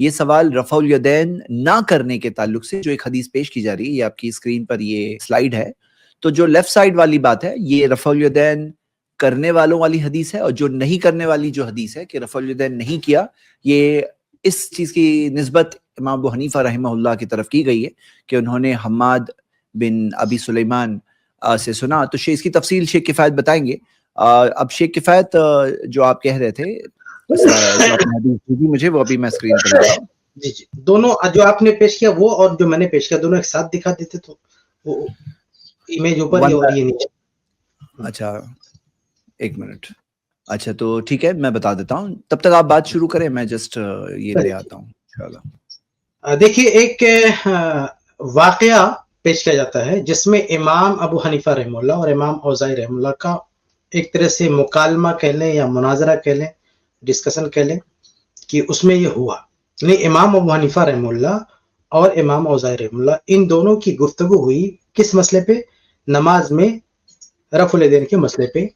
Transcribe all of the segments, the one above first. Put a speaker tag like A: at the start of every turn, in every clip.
A: یہ سوال رفع الیدین نہ کرنے کے تعلق سے جو ایک حدیث پیش کی جا رہی ہے، یہ آپ کی اسکرین پر یہ سلائیڈ ہے. تو جو لیفٹ سائڈ والی بات ہے یہ رفع الیدین کرنے والوں والی حدیث ہے، اور جو نہیں کرنے والی جو حدیث ہے کہ رفع الیدین نہیں کیا، یہ اس چیز کی نسبت امام ابو حنیفہ رحمہ اللہ کی طرف کی گئی ہے کہ انہوں نے حماد بن ابی سلیمان سے سنا. تو اس کی تفصیل شیخ کفایت بتائیں گے. اب شیخ کفایت جو آپ کہہ رہے تھے جو آپ نے حدیث دی مجھے، وہ ابھی میں اسکرین پہ لا رہا ہوں.
B: جی جی، دونوں جو آپ نے پیش کیا وہ اور جو میں نے پیش کیا دونوں ایک ساتھ دکھا دیتے تو وہ امیج اوپر اور یہ نیچے.
A: اچھا ایک منٹ. اچھا تو ٹھیک ہے، میں بتا دیتا ہوں، تب تک آپ بات شروع کریں، میں جسٹ یہ لے آتا ہوں انشاءاللہ.
B: دیکھیے ایک واقعہ پیش کیا جاتا ہے جس میں امام ابو حنیفہ رحمہ اللہ اور امام اوزاعی رحمہ اللہ کا ایک طرح سے مکالمہ کہہ لیں یا مناظرہ کہہ لیں، ڈسکشن کہہ لیں، کہ اس میں یہ ہوا. یعنی امام ابو حنیفہ رحمہ اللہ اور امام اوزاعی رحمہ اللہ ان دونوں کی گفتگو ہوئی کس مسئلے پہ؟ نماز میں رفع الیدین کے مسئلے پہ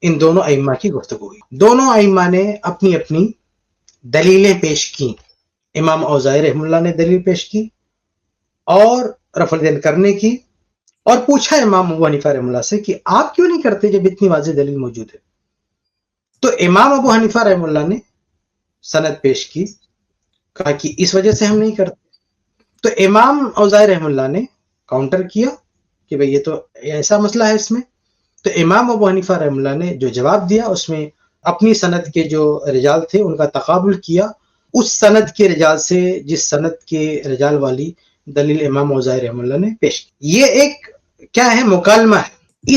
B: ان دونوں ائمہ کی گفتگو ہوئی. دونوں ائمہ نے اپنی اپنی دلیلیں پیش کی. امام اوزاعی رحمہ اللہ نے دلیل پیش کی اور رفع الیدین کرنے کی، اور پوچھا امام ابو حنیفہ رحمہ اللہ سے کہ آپ کیوں نہیں کرتے جب اتنی واضح دلیل موجود ہے. تو امام ابو حنیفہ رحمہ اللہ نے سند پیش کی، کہا کہ اس وجہ سے ہم نہیں کرتے. تو امام اوزاعی رحمہ اللہ نے کاؤنٹر کیا کہ بھئی یہ تو ایسا مسئلہ ہے اس میں. تو امام ابو حنیفہ رحمہ اللہ نے جو جواب دیا اس میں اپنی سند کے جو رجال تھے ان کا تقابل کیا اس سند کے رجال سے جس سند کے رجال والی دلیل امام اوزاعی رحمہ اللہ نے پیش کی. یہ ایک کیا ہے؟ مکالمہ ہے.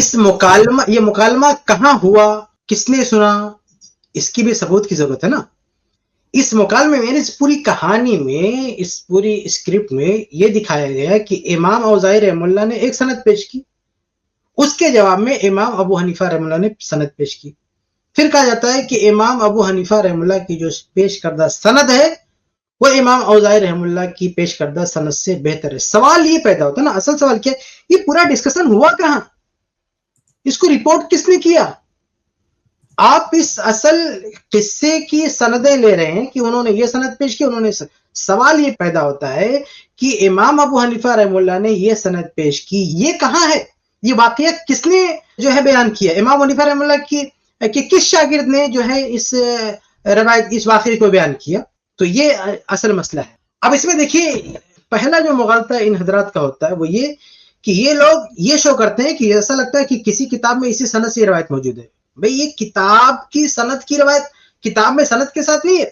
B: یہ مکالمہ کہاں ہوا، کس نے سنا، اس کی بھی ثبوت کی ضرورت ہے نا. اس مکالمے میں، اس پوری کہانی میں، اس پوری اسکرپٹ میں یہ دکھایا گیا کہ امام اوزاعی رحمہ اللہ نے ایک سند پیش کی، اس کے جواب میں امام ابو حنیفہ رحمہ اللہ نے سند پیش کی. پھر کہا جاتا ہے کہ امام ابو حنیفہ رحمہ اللہ کی جو پیش کردہ سند ہے وہ امام اوزاعی رحمہ اللہ کی پیش کردہ سند سے بہتر ہے. سوال یہ پیدا ہوتا ہے نا، اصل سوال کیا ہے؟ یہ پورا ڈسکشن ہوا کہاں؟ اس کو رپورٹ کس نے کیا؟ آپ اس اصل قصے کی سندیں لے رہے ہیں کہ انہوں نے یہ سند پیش کی، انہوں نے سوال یہ پیدا ہوتا ہے کہ امام ابو حنیفہ رحمہ اللہ نے یہ سند پیش کی، یہ کہاں ہے؟ یہ واقعہ کس نے جو ہے بیان کیا؟ امام حنیفہ رحمہ اللہ کی کہ کس شاگرد نے جو ہے اس روایت اس واقعے کو بیان کیا؟ تو یہ اصل مسئلہ ہے. اب اس میں دیکھیے پہلا جو مغالطہ ان حضرات کا ہوتا ہے وہ یہ کہ یہ لوگ یہ شو کرتے ہیں کہ ایسا لگتا ہے کہ کسی کتاب میں اسی سند سے روایت موجود ہے. بھئی یہ کتاب کی سند کی روایت کتاب میں سند کے ساتھ نہیں ہے،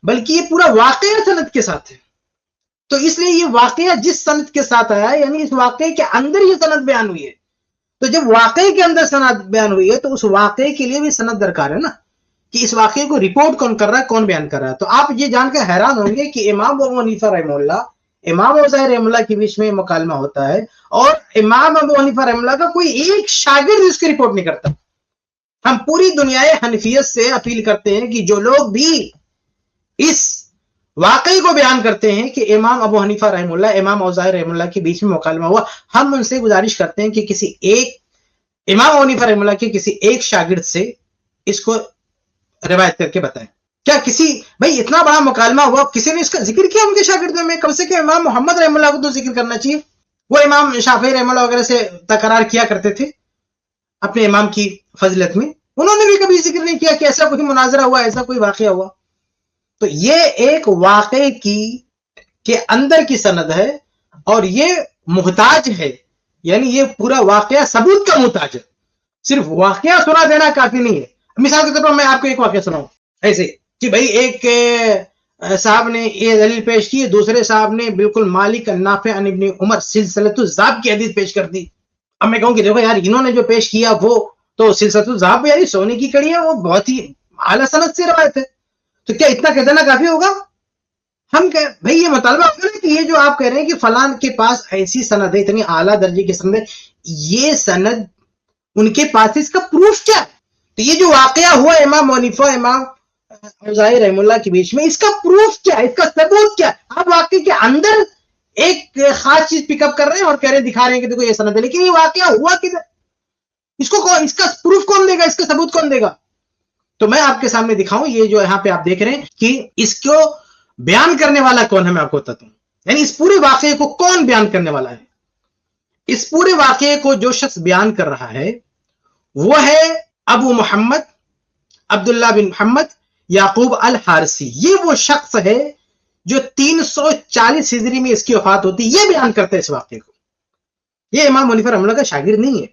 B: بلکہ یہ پورا واقعہ سند کے ساتھ ہے. تو اس لیے یہ واقعہ جس سند کے ساتھ آیا ہے، یعنی اس واقعے کے اندر یہ سند بیان ہوئی ہے. تو جب واقعے کے اندر سند بیان ہوئی ہے تو اس واقعے کے لیے بھی سند درکار ہے نا، کہ اس واقعے کو رپورٹ کون کر رہا ہے، کون بیان کر رہا ہے. تو آپ یہ جان کر حیران ہوں گے کہ امام ابو حنیفہ رحمہ اللہ امام اوزاعی رحمہ اللہ کے بیچ میں مکالمہ ہوتا ہے اور امام ابو حنیفہ رحمہ اللہ کا کوئی ایک شاگرد اس کی رپورٹ نہیں کرتا. ہم پوری دنیا حنفیت سے اپیل کرتے ہیں کہ جو لوگ بھی اس واقعے کو بیان کرتے ہیں کہ امام ابو حنیفہ رحمہ اللہ امام اوزاعی رحمہ اللہ کے بیچ میں مکالمہ ہوا، ہم ان سے گزارش کرتے ہیں کہ کسی ایک امام ابو حنیفہ رحمہ اللہ کے کسی ایک شاگرد سے اس کو روایت کر کے بتائیں. کیا کسی بھائی اتنا بڑا مکالمہ ہوا، کسی نے اس کا ذکر کیا ان کے شاگردوں میں؟ کم سے کم امام محمد رحمہ اللہ کو تو ذکر کرنا چاہیے. وہ امام شافعی رحمہ اللہ وغیرہ سے تکرار کیا کرتے تھے اپنے امام کی فضیلت میں، انہوں نے بھی کبھی ذکر نہیں کیا کہ ایسا کوئی مناظرہ ہوا، ایسا کوئی واقعہ ہوا. تو یہ ایک واقعے کے اندر کی سند ہے اور یہ محتاج ہے، یعنی یہ پورا واقعہ ثبوت کا محتاج ہے. صرف واقعہ سنا دینا کافی نہیں ہے. مثال کے طور پر میں آپ کو ایک واقعہ سناؤں ایسے کہ بھائی ایک صاحب نے یہ دلیل پیش کی، دوسرے صاحب نے بالکل مالک النافع عن ابن عمر سلسلۃ الذهب کی حدیث پیش کر دی. اب میں کہوں کہ دیکھو یار انہوں نے جو پیش کیا وہ تو سلسلۃ الذهب یعنی سونے کی کڑی ہے، وہ بہت ہی اعلیٰ سند سے روایت ہے. تو کیا اتنا کہہ دینا کافی ہوگا؟ ہم بھائی یہ مطالبہ ہوگا نا کہ یہ جو آپ کہہ رہے ہیں کہ فلان کے پاس ایسی سند ہے، اتنی اعلیٰ درجے کی سند ہے، یہ سند ان کے پاس اس کا پروف کیا ہے؟ تو یہ جو واقعہ ہوا امام حنیفہ امام اوزاعی رحمہ اللہ کے بیچ میں، اس کا پروف کیا ہے، اس کا ثبوت کیا ہے؟ آپ واقعے کے اندر ایک خاص چیز پک اپ کر رہے ہیں اور کہہ رہے ہیں، دکھا رہے ہیں کہ دیکھو یہ سند ہے، لیکن یہ واقعہ ہوا کدھر؟ اس کا پروف کون دے گا، اس کا ثبوت کون دے گا؟ تو میں آپ کے سامنے دکھاؤں، یہ جو یہاں پہ آپ دیکھ رہے ہیں کہ اس کو بیان کرنے والا کون ہے میں آپ کو بتاتا ہوں. یعنی اس پورے واقعے کو کون بیان کرنے والا ہے؟ اس پورے واقعے کو جو شخص بیان کر رہا ہے وہ ہے ابو محمد عبداللہ بن محمد یعقوب الحارثی. یہ وہ شخص ہے جو 340 ہجری میں اس کی وفات ہوتی. یہ بیان کرتا ہے اس واقعے کو. یہ امام ابو حنیفہ رحمہ اللہ کا شاگرد نہیں ہے,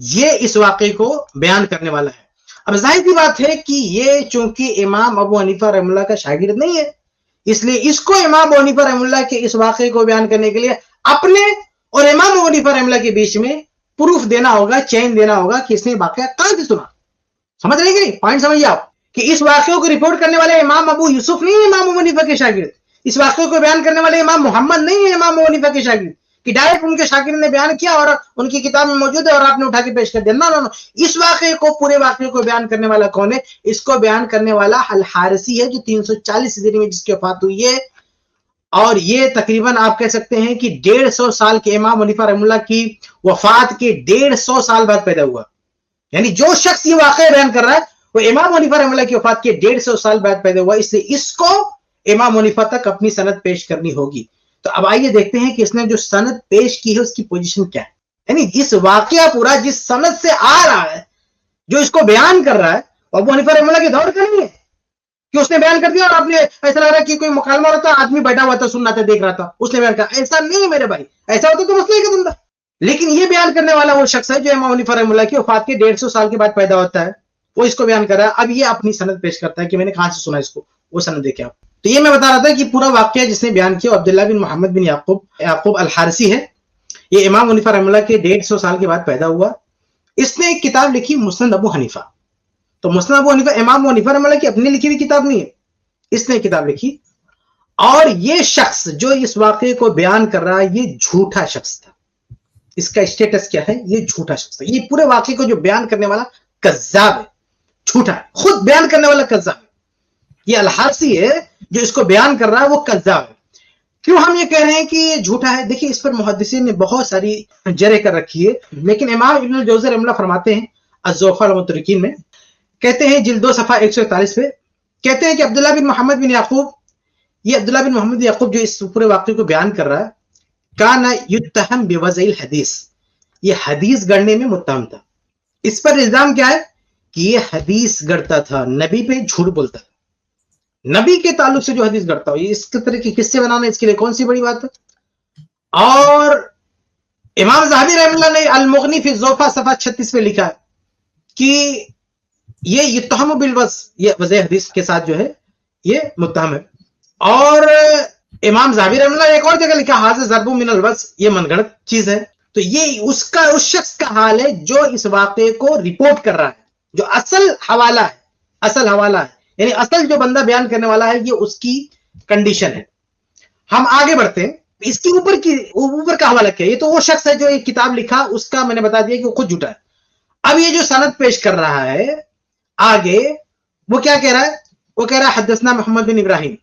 B: یہ اس واقعے کو بیان کرنے والا ہے. اب ظاہر سی بات ہے کہ یہ چونکہ امام ابو حنیفہ رحمہ اللہ کا شاگرد نہیں ہے, اس لیے اس کو امام ابو حنیفہ رحمہ اللہ کے اس واقعے کو بیان کرنے کے لیے اپنے اور امام ابو حنیفہ رحمہ اللہ کے بیچ میں پروف دینا ہوگا, چین دینا ہوگا کہ اس نے واقعہ کہاں سے سنا. سمجھ رہے کہ نہیں؟ پوائنٹ سمجھیے آپ کہ اس واقعے کو رپورٹ کرنے والے امام ابو یوسف نہیں ہے امام ابو حنیفہ کے شاگرد. اس واقعے کو بیان کرنے والے امام محمد نہیں ہے امام ابو حنیفہ کے شاگرد کہ ڈائریکٹ ان کے شاگرد نے بیان کیا اور ان کی کتاب میں موجود ہے اور آپ نے اٹھا کے پیش کر دیا. نو. اس واقعے کو, پورے واقعے کو بیان کرنے والا کون ہے؟ اس کو بیان کرنے والا الحارثی ہے جو 340 ہجری میں جس کی وفات ہوئی ہے. اور یہ تقریباً آپ کہہ سکتے ہیں کہ 150 سال کے امام حنیفہ رحمہ اللہ کی وفات کے 150 سال بعد پیدا ہوا. یعنی جو شخص یہ واقعہ بیان کر رہا ہے وہ امام حنیفہ رحمہ اللہ کی وفات کے 150 سال بعد پیدا ہوا, اس لیے اس کو امام حنیفہ تک اپنی سند پیش کرنی ہوگی. تو اب آئیے دیکھتے ہیں کہ اس نے جو سند پیش کی ہے اس کی پوزیشن کیا ہے. یعنی جس واقعہ پورا جس سند سے آ رہا ہے جو اس کو بیان کر رہا ہے ابو حنیفہ رحمہ اللہ کے دور کا نہیں ہے کہ اس نے بیان کر دیا اور آپ نے ایسا لگ رہا ہے کہ کوئی مکالمہ ہوتا, آدمی بیٹھا ہوا تھا, سن رہا تھا, دیکھ رہا تھا, اس نے بیان کہا. ایسا نہیں ہے میرے بھائی, ایسا ہوتا تو مسئلہ کا بندہ. لیکن یہ بیان کرنے والا وہ شخص ہے جو امام حنیفہ رحمہ اللہ کی وفات کے 150 سال کے بعد پیدا ہوتا ہے, وہ اس کو بیان کر رہا ہے. اب یہ اپنی سند پیش کرتا ہے کہ میں نے کہاں سے سنا اس کو, وہ سند دیکھیں آپ. تو یہ میں بتا رہا تھا کہ پورا واقعہ جس نے بیان کیا عبداللہ بن محمد بن یعقوب الحارثی ہے. یہ امام حنیفہ رحمہ اللہ کے 150 سال کے بعد پیدا ہوا. اس نے ایک کتاب لکھی مسند ابو حنیفہ. تو مسند ابو حنیفہ امام ابو حنیفہ رحمہ اللہ کی اپنی لکھی ہوئی کتاب نہیں ہے, اس نے کتاب لکھی. اور یہ شخص جو اس واقعے کو بیان کر رہا ہے یہ جھوٹا شخص تھا. اس کا اسٹیٹس کیا ہے؟ یہ جھوٹا شخص ہے. یہ پورے واقعے کو جو بیان کرنے والا کذاب ہے, جھوٹا ہے, خود بیان کرنے والا کذاب ہے. یہ الحارثی ہے جو اس کو بیان کر رہا ہے وہ کذاب ہے. کیوں ہم یہ کہہ رہے ہیں کہ یہ جھوٹا ہے؟ دیکھیے اس پر محدثین نے بہت ساری جرح کر رکھی ہے, لیکن امام ابن الجوزی رحمہ اللہ فرماتے ہیں الزوفا المترکین میں, کہتے ہیں جلد 2 صفحہ 141 پہ, کہتے ہیں کہ عبداللہ بن محمد بن یعقوب, یہ عبداللہ بن محمد بن یعقوب جو اس پورے واقعے کو بیان کر رہا ہے, کان یتہم بوضع الحدیث, یہ حدیث گڑنے میں متہم تھا. اس پر الزام کیا ہے کہ یہ حدیث گڑتا تھا, نبی پہ جھوٹ بولتا تھا. نبی کے تعلق سے جو حدیث گڑتا ہو, اس طرح کے قصے بنانا اس کے لیے کون سی بڑی بات ہے. اور امام ذہبی رحمہ اللہ نے المغنی فی الزوفا صفحہ 36 پہ لکھا ہے کہ یہ یتہم بالوضع, یہ وضع حدیث کے ساتھ جو ہے یہ متہم ہے. اور امام ذہبی رحمہ اللہ نے ایک اور جگہ لکھا حاضر ضرب من الوضع, یہ من گھڑت چیز ہے. تو یہ اس شخص کا حال ہے جو اس واقعے کو رپورٹ کر رہا ہے, جو اصل حوالہ ہے, اصل حوالہ ہے, یعنی اصل جو بندہ بیان کرنے والا ہے, یہ اس کی کنڈیشن ہے. ہم آگے بڑھتے ہیں. اس کی اوپر کا حوالہ کیا ہے؟ یہ تو وہ شخص ہے جو ایک کتاب لکھا, اس کا میں نے بتا دیا کہ وہ خود جھوٹا ہے. اب یہ جو سند پیش کر رہا ہے آگے, وہ کیا کہہ رہا ہے؟ وہ کہہ رہا ہے حدثنا محمد بن ابراہیم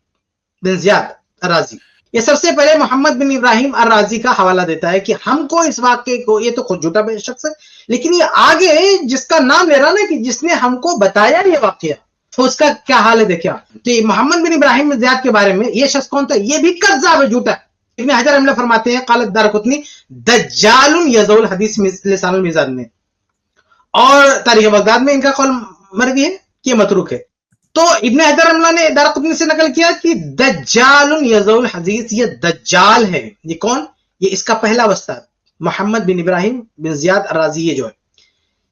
B: بن زیاد الرازی. یہ سب سے پہلے محمد بن ابراہیم الرازی کا حوالہ دیتا ہے کہ ہم کو اس واقعے کو, یہ تو خود جھوٹا شخص ہے, لیکن یہ آگے جس کا نام لے رہا نا کہ جس نے ہم کو بتایا یہ واقعہ, تو اس کا کیا حال ہے دیکھیں. تو یہ محمد بن ابراہیم بن زیاد کے بارے میں, یہ شخص کون تھا؟ یہ بھی کذاب ہے, جھوٹا ہے. ابن حجر رحمہ اللہ فرماتے ہیں قال الدارقطنی دجال یضع الحدیث لسان المیزان میں, اور تاریخ بغداد میں ان کا قول مروی ہے کہ یہ متروک ہے. تو ابن حجر رحمہ اللہ نے دارقطنی سے نقل کیا کہ دجال یضع الحدیث, یہ دجال ہے. یہ کون؟ یہ اس کا پہلا واسطہ محمد بن ابراہیم بن زیاد الرازی, یہ جو ہے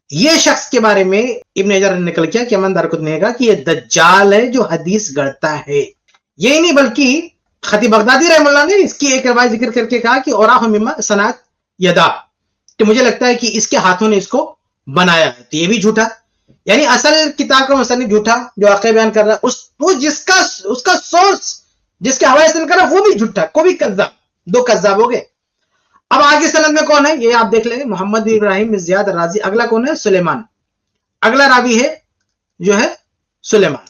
B: یہ شخص کے بارے میں ابن حجر نے نقل کیا کہ امام دارقطنی نے کہا کہ یہ دجال ہے جو حدیث گڑتا ہے. یہی نہیں بلکہ خطیب بغدادی رحمہ اللہ نے اس کی ایک روایت ذکر کر کے کہا کہ اوراہ مما صنعت یدا, کہ مجھے لگتا ہے کہ اس کے ہاتھوں نے اس کو بنایا ہے. تو یہ بھی جھوٹا, یعنی اصل کتاب کا مصنف جھوٹا جو واقعہ بیان کر رہا ہے, وہ اس کا سورس جس کے حوالے سے کر رہا ہے وہ بھی جھوٹا, کو بھی کذاب. 2 کذاب ہو گئے. اب آگے سند میں کون ہے یہ آپ دیکھ لیں, محمد بن ابراہیم بن زیاد الرازی. اگلا کون ہے؟ سلیمان. اگلا راوی ہے جو ہے سلیمان.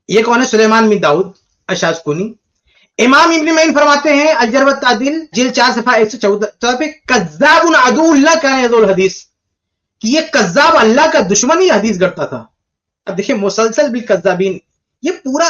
B: یہ کون ہے؟ سلیمان بن داؤد الشاذکونی. امام ابن معین فرماتے ہیں الجرح والتعدیل جلد 4 صفحہ 114 پہ کذاب عدو اللہ کان یضع الحدیث, کہ یہ کذاب اللہ کا دشمن ہی حدیث گڑتا تھا. اب دیکھیں مسلسل بالکذابین, یہ پورا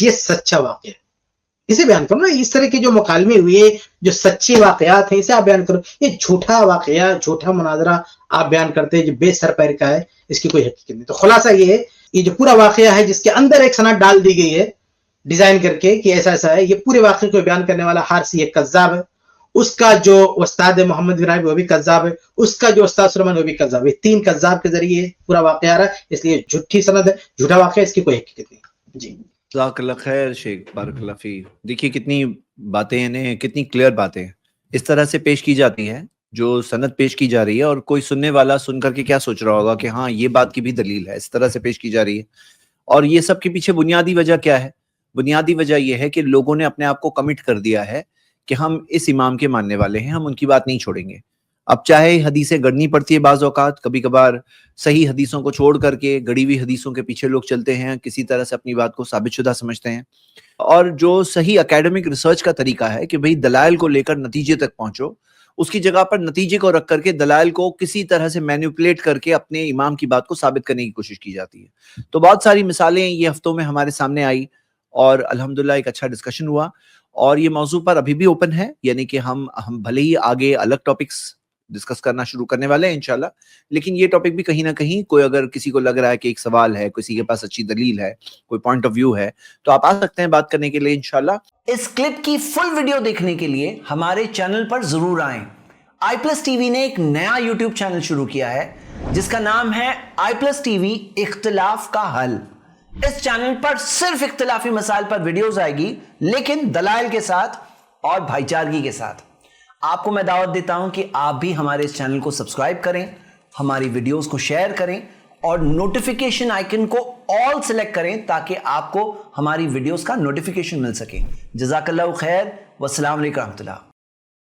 B: یہ سچا واقعہ ہے, اسے بیان کرو نا. اس طرح کے جو مکالمے ہوئے, جو سچے واقعات ہیں, اسے آپ بیان کرو. یہ جھوٹا واقعہ, جھوٹا مناظرہ آپ بیان کرتے ہیں جو بے سر پیر کا ہے, اس کی کوئی حقیقت نہیں. تو خلاصہ یہ ہے, یہ جو پورا واقعہ ہے جس کے اندر ایک سند ڈال دی گئی ہے ڈیزائن کر کے کہ ایسا ایسا ہے, یہ پورے واقعے کو بیان کرنے والا حارثی ایک کذاب ہے, اس کا جو استاد محمد بن عربی وہ بھی کذاب ہے, اس کا جو استاد سلیمان وہ بھی کذاب ہے. تین کذاب کے ذریعے پورا واقعہ آ رہا ہے, اس لیے جھوٹی سند ہے, جھوٹا واقعہ, اس کی کوئی حقیقت نہیں. جی
A: جزاک اللہ خیر شیخ, بارک اللہ فیک. دیکھیے کتنی باتیں ہیں, کتنی کلیئر باتیں اس طرح سے پیش کی جاتی ہیں, جو سند پیش کی جا رہی ہے, اور کوئی سننے والا سن کر کے کیا سوچ رہا ہوگا کہ ہاں یہ بات کی بھی دلیل ہے, اس طرح سے پیش کی جا رہی ہے. اور یہ سب کے پیچھے بنیادی وجہ کیا ہے؟ بنیادی وجہ یہ ہے کہ لوگوں نے اپنے آپ کو کمٹ کر دیا ہے کہ ہم اس امام کے ماننے والے ہیں, ہم ان کی بات نہیں چھوڑیں گے. اب چاہے حدیثیں گڑنی پڑتی ہے بعض اوقات, کبھی کبھار صحیح حدیثوں کو چھوڑ کر کے گڑی ہوئی حدیثوں کے پیچھے لوگ چلتے ہیں, کسی طرح سے اپنی بات کو ثابت شدہ سمجھتے ہیں. اور جو صحیح اکیڈمک ریسرچ کا طریقہ ہے کہ بھئی دلائل کو لے کر نتیجے تک پہنچو, اس کی جگہ پر نتیجے کو رکھ کر کے دلائل کو کسی طرح سے مینیپولیٹ کر کے اپنے امام کی بات کو ثابت کرنے کی کوشش کی جاتی ہے. تو بہت ساری مثالیں یہ ہفتوں میں ہمارے سامنے آئی, اور الحمدللہ ایک اچھا ڈسکشن ہوا. اور یہ موضوع پر ابھی بھی اوپن ہے, یعنی کہ ہم بھلے ہی آگے الگ ٹاپکس ڈسکس کرنا شروع کرنے والے ہیں انشاءاللہ, لیکن یہ ٹاپک بھی کہیں نہ کہیں کوئی اگر کسی کو لگ رہا ہے کہ ایک سوال ہے, کسی کے پاس اچھی دلیل ہے, کوئی پوائنٹ آف ویو ہے, تو آپ آ سکتے ہیں بات کرنے کے لیے انشاءاللہ.
C: اس کلپ کی فل ویڈیو دیکھنے کے لیے ہمارے چینل پر ضرور آئیں. آئی پلس ٹی وی نے ایک نیا یوٹیوب چینل شروع کیا ہے جس کا نام ہے آئی پلس ٹی وی اختلاف کا حل. اس چینل پر صرف اختلافی مسائل پر ویڈیوز آئے گی, لیکن دلائل کے ساتھ اور بھائی چارگی کے ساتھ. آپ کو میں دعوت دیتا ہوں کہ آپ بھی ہمارے اس چینل کو سبسکرائب کریں, ہماری ویڈیوز کو شیئر کریں, اور نوٹیفیکیشن آئیکن کو آل سلیکٹ کریں تاکہ آپ کو ہماری ویڈیوز کا نوٹیفیکیشن مل سکے. جزاک اللہ خیر, والسلام علیکم ورحمۃ اللہ.